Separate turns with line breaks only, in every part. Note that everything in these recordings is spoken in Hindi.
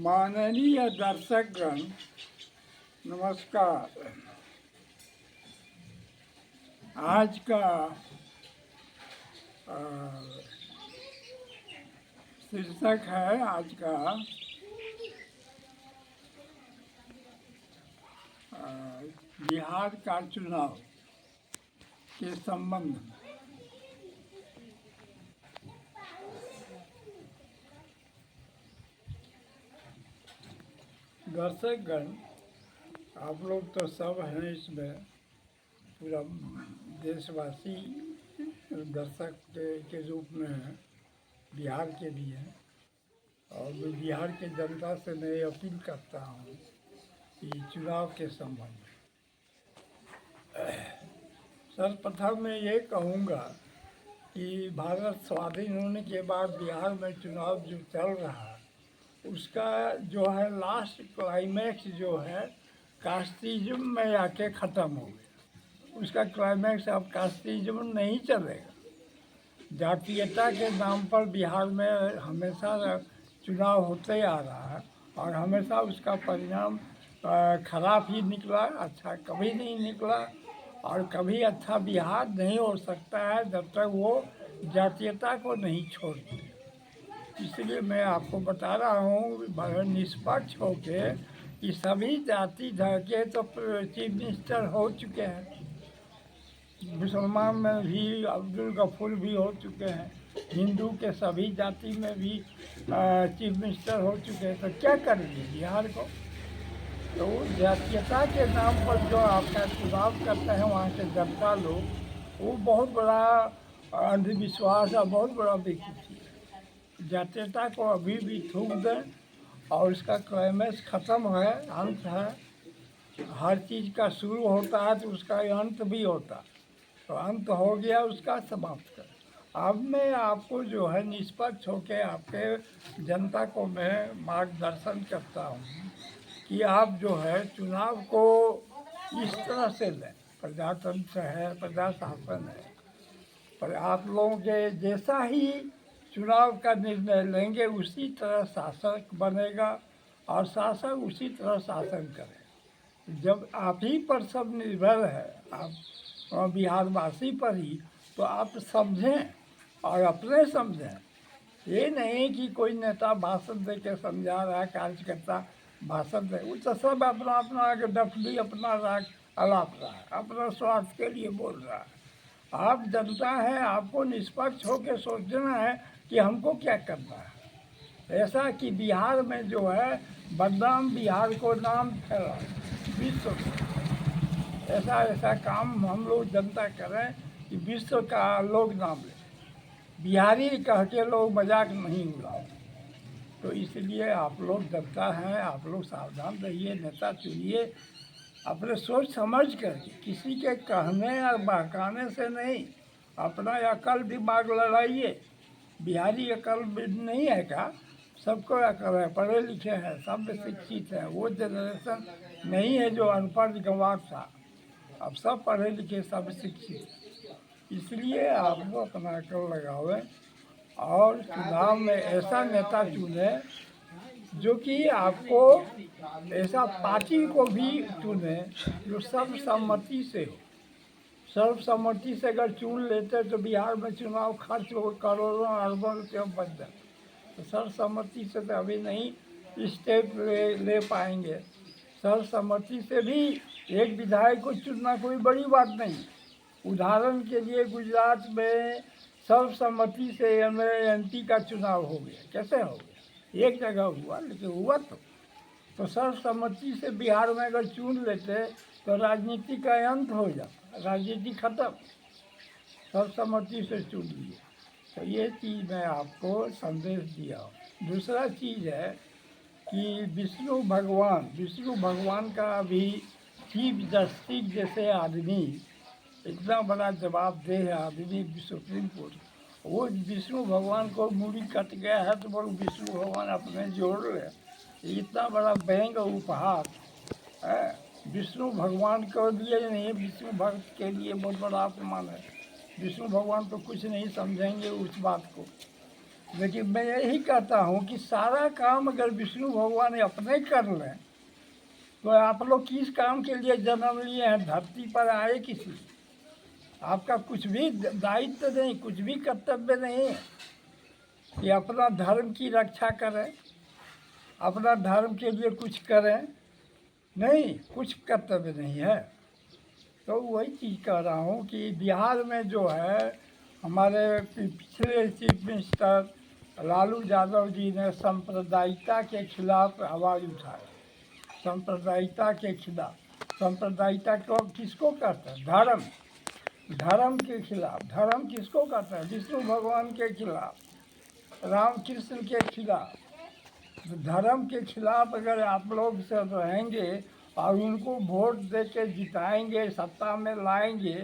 माननीय दर्शकगण नमस्कार। आज का शीर्षक है आज का बिहार का चुनाव के संबंध में। दर्शकगण, आप लोग तो सब हैं इसमें, पूरा देशवासी दर्शक के रूप में हैं, बिहार के भी हैं। और मैं बिहार के जनता से मैं अपील करता हूँ कि चुनाव के संबंध में सर्वप्रथम मैं ये कहूँगा कि भारत स्वाधीन होने के बाद बिहार में चुनाव जो चल रहा है उसका जो है लास्ट क्लाइमैक्स जो है कास्टिज्म में आके ख़त्म हो गया। उसका क्लाइमैक्स अब कास्टिज्म नहीं चलेगा। जातीयता के नाम पर बिहार में हमेशा चुनाव होते आ रहा है और हमेशा उसका परिणाम खराब ही निकला, अच्छा कभी नहीं निकला। और कभी अच्छा बिहार नहीं हो सकता है जब तक वो जातीयता को नहीं छोड़ते। इसलिए मैं आपको बता रहा हूँ निष्पक्ष होके कि सभी जाति धर्म के तो चीफ मिनिस्टर हो चुके हैं। मुसलमान में भी अब्दुल गफूर भी हो चुके हैं, हिंदू के सभी जाति में भी चीफ मिनिस्टर हो चुके हैं। तो क्या करेंगे बिहार को? तो जातीयता के नाम पर जो आपका चुनाव करते हैं वहाँ के जनता लोग, वो बहुत बड़ा अंधविश्वास और बहुत बड़ा बेवकूफ़ी है। जातीयता को अभी भी थूक दें और इसका क्लाइमैक्स ख़त्म है, अंत है। हर चीज़ का शुरू होता है तो उसका अंत भी होता है, तो अंत हो गया उसका, समाप्त कर। अब मैं आपको जो है निष्पक्ष होकर आपके जनता को मैं मार्गदर्शन करता हूँ कि आप जो है चुनाव को इस तरह से लें। प्रजातंत्र है, प्रजाशासन है, पर आप लोगों के जैसा ही चुनाव का निर्णय लेंगे उसी तरह शासक बनेगा और शासक उसी तरह शासन करेगा। जब आप ही पर सब निर्भर है, आप बिहारवासी पर ही, तो आप समझें और अपने समझें। ये नहीं कि कोई नेता भाषण दे के समझा रहा है, कार्यकर्ता भाषण दे, वो तो सब अपना अपना डफली अपना राग अलाप रहा है, अपना स्वार्थ के लिए बोल रहा है। आप जनता है, आपको निष्पक्ष होकर सोचना है कि हमको क्या करना है। ऐसा कि बिहार में जो है बदनाम बिहार को नाम फैला विश्व में, ऐसा ऐसा काम हम लोग जनता करें कि विश्व का लोग नाम ले, बिहारी कह के लोग मजाक नहीं उड़ाओ। तो इसलिए आप लोग जनता हैं, आप लोग सावधान रहिए, नेता चुनिए अपने सोच समझ करके, किसी के कहने और बहकाने से नहीं। अपना अकल दिमाग लड़ाइए। बिहारी अकल नहीं है क्या? सबको अकल है, पढ़े लिखे हैं, सब शिक्षित हैं। वो जनरेशन नहीं है जो अनपढ़ गंवार था, अब सब पढ़े लिखे सब शिक्षित। इसलिए आप लोग अपना अकल लगावें और चुनाव में ऐसा नेता चुने जो कि आपको ऐसा पार्टी को भी चुने जो सर्वसम्मति से हो। सर्वसम्मति से अगर चुन लेते तो बिहार में चुनाव खर्च हो करोड़ों अरबों रुपये बच जाते। तो सर्वसम्मति से तो अभी नहीं स्टेप ले पाएंगे। सर्वसम्मति से भी एक विधायक को चुनना कोई बड़ी बात नहीं। उदाहरण के लिए गुजरात में सर्वसम्मति से MP का चुनाव हो गया। कैसे हो गया? एक जगह हुआ, लेकिन हुआ तो सर्वसम्मति से बिहार में अगर चुन लेते तो राजनीति का अंत हो जाता, राजनीति खत्म। सर्वसम्मति से चुन लिए, तो ये चीज़ मैं आपको संदेश दिया। दूसरा चीज़ है कि विष्णु भगवान का भी चीफ जस्टिस जैसे आदमी, इतना बड़ा जवाबदेह आदमी सुप्रीम कोर्ट, वो विष्णु भगवान को मूड़ी कट गया है तो वो विष्णु भगवान अपने जोड़ ले। इतना बड़ा बैंक उपहार है विष्णु भगवान के लिए नहीं, विष्णु भक्त के लिए बहुत बड़ा अपमान है। विष्णु भगवान तो कुछ नहीं समझेंगे उस बात को। लेकिन मैं यही कहता हूँ कि सारा काम अगर विष्णु भगवान अपने कर लें तो आप लोग किस काम के लिए जन्म लिए हैं, धरती पर आए किस लिए? आपका कुछ भी दायित्व नहीं, कुछ भी कर्तव्य नहीं है कि अपना धर्म की रक्षा करें, अपना धर्म के लिए कुछ करें, नहीं, कुछ कर्तव्य नहीं है। तो वही चीज़ कह रहा हूँ कि बिहार में जो है हमारे पिछले चीफ मिनिस्टर लालू यादव जी ने सांप्रदायिकता के खिलाफ आवाज़ उठाई, सांप्रदायिकता के खिलाफ। सांप्रदायिकता को किसको कहते हैं? धर्म, धर्म के खिलाफ। धर्म किसको कहते हैं? विष्णु भगवान के खिलाफ, रामकृष्ण के खिलाफ। धर्म के खिलाफ अगर आप लोग सब रहेंगे और उनको वोट दे के जिताएंगे, सत्ता में लाएंगे,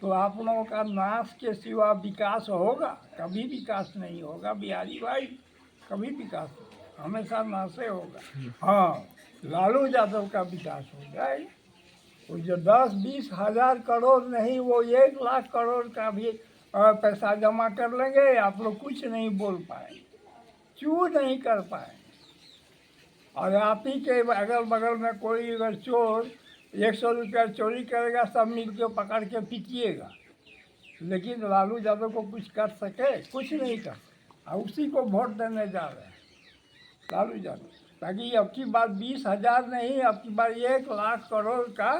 तो आप लोगों का नाश के सिवा विकास होगा? कभी विकास नहीं होगा बिहारी भाई, कभी विकास नहीं, हमेशा नाशे होगा। हाँ, लालू यादव का विकास हो जाए, वो जो 10-20 हज़ार करोड़ नहीं, वो 1 लाख करोड़ का भी पैसा जमा कर लेंगे, आप लोग कुछ नहीं बोल पाएंगे, चू नहीं कर पाएंगे। और आप ही के अगल बगल में कोई अगर चोर 100 रुपया चोरी करेगा, सब मिल के पकड़ के पीटिएगा, लेकिन लालू यादव को कुछ कर सके? कुछ नहीं कर सके। और उसी को वोट देने जा रहे हैं, लालू यादव, ताकि अब की बार 20,000 नहीं, अब की बार 1 लाख करोड़ का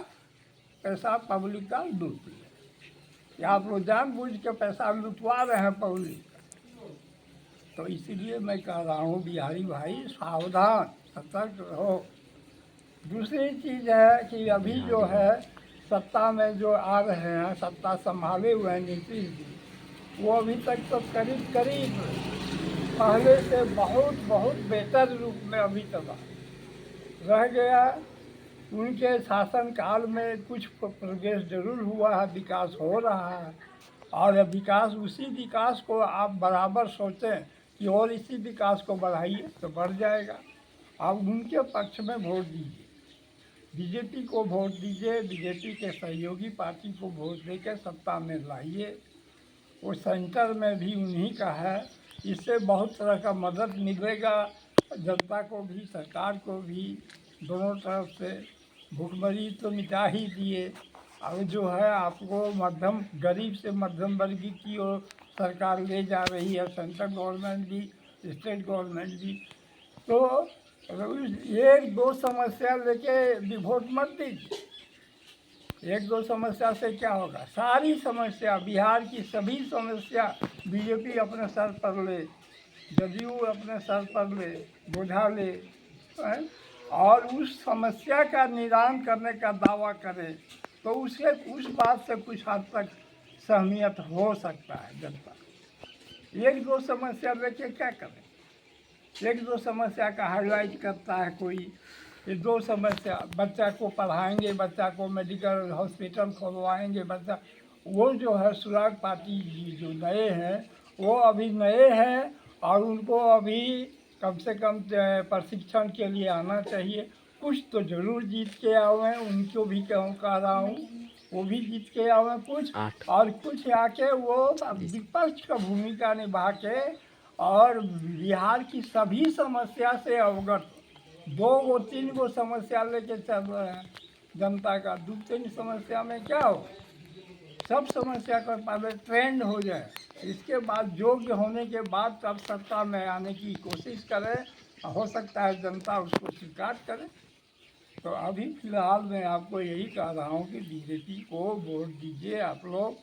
पैसा पब्लिक का लूट लिया। या आप लोग जानबूझ के पैसा लुटवा रहे हैं पब्लिक का। तो इसीलिए मैं कह रहा हूँ बिहारी भाई, सावधान, सतर्क रहो। दूसरी चीज़ है कि अभी जो है सत्ता में जो आ रहे हैं, सत्ता संभाले हुए हैं नीतीश जी, वो अभी तक तो करीब करीब पहले से बहुत बहुत बेहतर रूप में अभी तक रह गया। उनके शासनकाल में कुछ प्रोग्रेस जरूर हुआ है, विकास हो रहा है, और विकास, उसी विकास को आप बराबर सोचें कि और इसी विकास को बढ़ाइए तो बढ़ जाएगा। आप उनके पक्ष में वोट दीजिए, बीजेपी को वोट दीजिए, बीजेपी के सहयोगी पार्टी को वोट देकर सत्ता में लाइए। वो सेंटर में भी उन्हीं का है, इससे बहुत तरह का मदद मिलेगा जनता को भी, सरकार को भी, दोनों तरफ से। भुखमरी तो मिटा ही दिए, अब जो है आपको मध्यम, गरीब से मध्यम वर्ग की ओर सरकार ले जा रही है, सेंट्रल गवर्नमेंट भी, स्टेट गवर्नमेंट भी। तो 1-2 समस्या लेके वोट मत दीजिए। 1-2 समस्या से क्या होगा? सारी समस्या, बिहार की सभी समस्या बीजेपी अपने सर पर ले, जदयू अपने सर पर ले, बोझा ले, और उस समस्या का निदान करने का दावा करे, तो उससे, उस बात से कुछ हद तक सहमियत हो सकता है जनता। 1-2 समस्या लेके क्या करें? 1-2 समस्या का हाईलाइट करता है कोई, ये 2 समस्या, बच्चा को पढ़ाएंगे, बच्चा को मेडिकल हॉस्पिटल खोलवाएंगे, बच्चा, वो जो है सुराग पार्टी जो नए हैं, वो अभी नए हैं और उनको अभी कम से कम प्रशिक्षण के लिए आना चाहिए। कुछ तो जरूर जीत के आवे, उनको भी कह रहा हूँ, वो भी जीत के आवे कुछ, और कुछ आके वो विपक्ष का भूमिका निभा के और बिहार की सभी समस्या से अवगत, 2-3 समस्या लेके चल रहे हैं जनता का। 2-3 समस्या में क्या हो, सब समस्या का पहले ट्रेंड हो जाए, इसके बाद योग्य होने के बाद तब सत्ता में आने की कोशिश करें, हो सकता है जनता उसको स्वीकार करे। तो अभी फिलहाल मैं आपको यही कह रहा हूँ कि बीजेपी को वोट दीजिए आप लोग,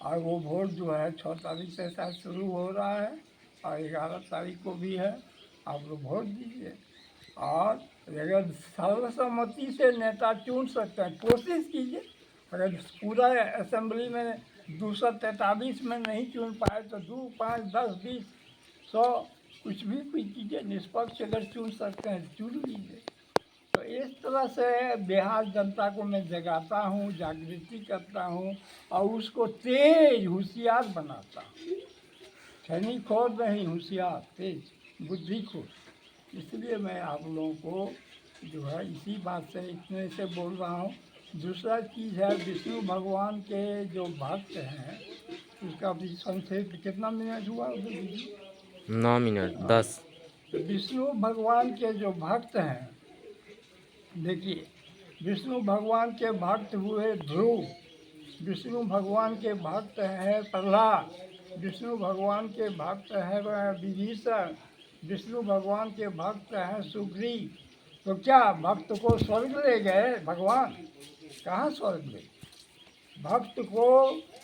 और वो वोट जो है 6 तारीख से शायद शुरू हो रहा है और 11 तारीख को भी है, आप लोग वोट दीजिए। और अगर सर्वसम्मति से नेता चुन सकते हैं, कोशिश कीजिए। अगर पूरा असेंबली में 243 में नहीं चुन पाए तो 2, 5, 10, 20, 100 कुछ भी कीजिए, निष्पक्ष अगर चुन सकते हैं चुन लीजिए। तो इस तरह से बिहार जनता को मैं जगाता हूँ, जागृति करता हूँ और उसको तेज होशियार बनाता हूँ। खैनी खोर नहीं, होशियार, तेज, बुद्धि खोर। इसलिए मैं आप लोगों को जो है इसी बात से, इतने से बोल रहा हूँ। दूसरा चीज़ है, विष्णु भगवान के जो भक्त हैं उसका भी संक्षेप, कितना मिनट हुआ उधर?
9 मिनट 10।
विष्णु भगवान के जो भक्त हैं, देखिए, विष्णु भगवान के भक्त हुए ध्रुव, विष्णु भगवान के भक्त है प्रहलाद, विष्णु भगवान के भक्त है विभीषण, विष्णु भगवान के भक्त हैं सुग्रीव। तो क्या भक्त को स्वर्ग ले गए भगवान? कहाँ स्वर्ग ले? भक्त को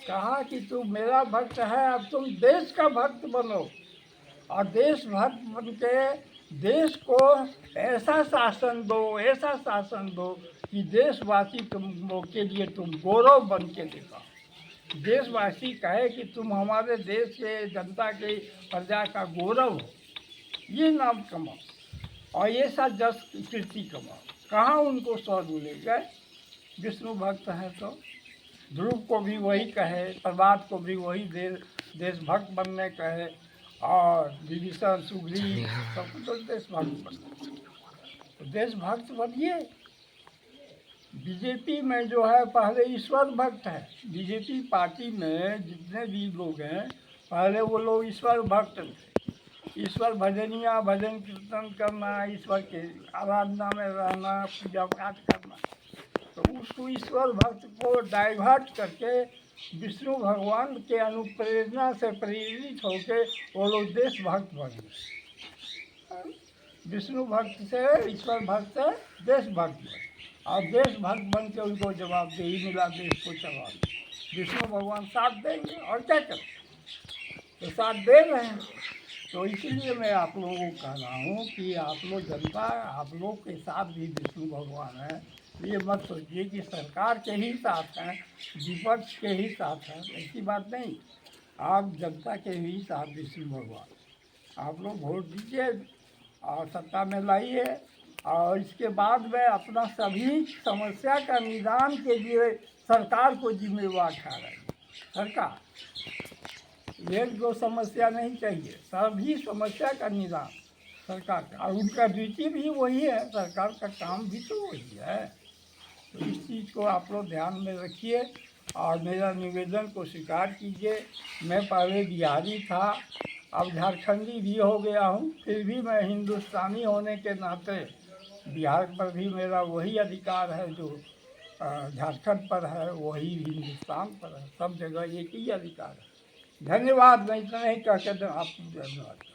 कहा कि तू मेरा भक्त है, अब तुम देश का भक्त बनो, और देशभक्त बन के देश को ऐसा शासन दो, ऐसा शासन दो कि देशवासी तुम के लिए तुम गौरव बन के दिखाओ। देशवासी कहे कि तुम हमारे देश के जनता के प्रजा का गौरव हो, ये नाम कमाओ और ऐसा जस कीर्ति कमाओ। कहाँ उनको स्वर्ग ले गए? विष्णु भक्त हैं तो ध्रुव को भी वही कहे, प्रहलाद को भी वही देशभक्त बनने कहे, और विभीषण सुग्रीव सबको तो देशभक्त बनना। तो देशभक्त बनिए। बीजेपी में जो है पहले ईश्वर भक्त है, बीजेपी पार्टी में जितने भी लोग हैं पहले वो लोग ईश्वर भक्त थे। ईश्वर भजनिया, भजन कीर्तन करना, ईश्वर के आराधना में रहना, पूजा पाठ करना। तो उसको ईश्वर भक्त को डाइवर्ट करके विष्णु भगवान के अनुप्रेरणा से प्रेरित होकर वो लोग देशभक्त बने। विष्णु भक्त से ईश्वर भक्त से देशभक्त बने, और देशभक्त बन के उनको जवाबदेही मिला देश को चलाने। विष्णु भगवान साथ देंगे और क्या करें, तो साथ दे रहे हैं। तो इसलिए मैं आप लोगों को कह रहा हूँ कि आप लोग जनता, आप लोग के साथ भी विष्णु भगवान है। ये मत सोचिए कि सरकार के ही साथ हैं, विपक्ष के ही साथ हैं, ऐसी बात नहीं। आप जनता के ही साथ विष्णु भगवान। आप लोग वोट दीजिए और सत्ता में लाइए, और इसके बाद में अपना सभी समस्या का निदान के लिए सरकार को जिम्मेवार ठहराइए। सरकार एक दो समस्या नहीं चाहिए, सभी समस्या का निदान सरकार का, और उनका ड्यूटी भी वही है, सरकार का काम भी तो वही है। तो इस चीज़ को आप लोग ध्यान में रखिए और मेरा निवेदन को स्वीकार कीजिए। मैं पहले बिहारी था, अब झारखंडी भी हो गया हूँ, फिर भी मैं हिंदुस्तानी होने के नाते बिहार पर भी मेरा वही अधिकार है जो झारखंड पर है, वही हिंदुस्तान पर है। सब जगह एक ही अधिकार है। धन्यवाद। मैं इतना ही कहकर आपको धन्यवाद।